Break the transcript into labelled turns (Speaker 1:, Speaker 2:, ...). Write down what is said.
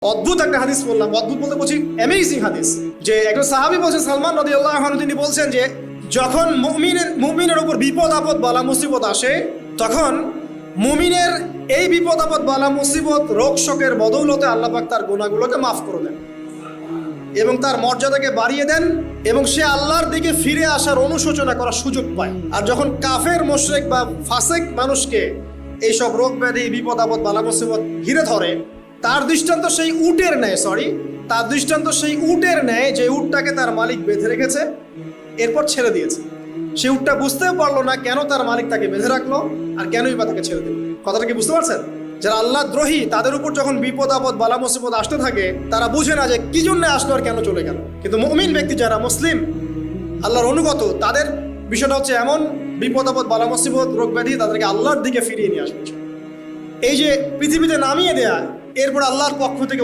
Speaker 1: অদ্ভুত একটা হাদিস বললাম, অদ্ভুত বলতে বলছি অ্যামেজিং হাদিস, যে একজন সাহাবী বলছেন, সালমান রাদিয়াল্লাহু আনহু, তিনি বলছেন যে যখন মুমিনের উপর বিপদ আপদ বালা মুসিবত আসে, তখন মুমিনের এই বিপদ আপদ বালা মুসিবত রোগ শোকের বদৌলতে আল্লাহ পাক তার গুনাহগুলোকে মাফ করে দেন এবং তার মর্যাদাকে বাড়িয়ে দেন এবং সে আল্লাহর দিকে ফিরে আসার অনুশোচনা করার সুযোগ পায়। আর যখন কাফের মুশরিক বা ফাসিক মানুষকে এইসব রোগ ব্যাধি বিপদ আপদ বালা মুসিবত ঘিরে ধরে, তার দৃষ্টান্ত সেই উটের ন্যায় যে উটটাকে তার মালিক বেঁধে রেখেছে, এরপর ছেড়ে দিয়েছে। সে উটটা বুঝতেও পারলো না কেন তার মালিক তাকে বেঁধে রাখলো আর কেনই বা তাকে ছেড়ে দিল। কথাটা কি বুঝতে পারছেন? যারা আল্লাহ দ্রোহী, তাদের উপর যখন বিপদ আপদ বালা মুসিবত আসতে থাকে, তারা বুঝে না যে কি জন্য আসলো আর কেন চলে গেল। কিন্তু মুমিন ব্যক্তি যারা মুসলিম, আল্লাহর অনুগত, তাদের বিষয়টা হচ্ছে এমন, বিপদ আপদ বালা মুসিবত রোগ ব্যাধি তাদেরকে আল্লাহর দিকে ফিরিয়ে নিয়ে আসবে। এই যে পৃথিবীতে নামিয়ে দেয়া, এরপর আল্লাহর পক্ষ থেকে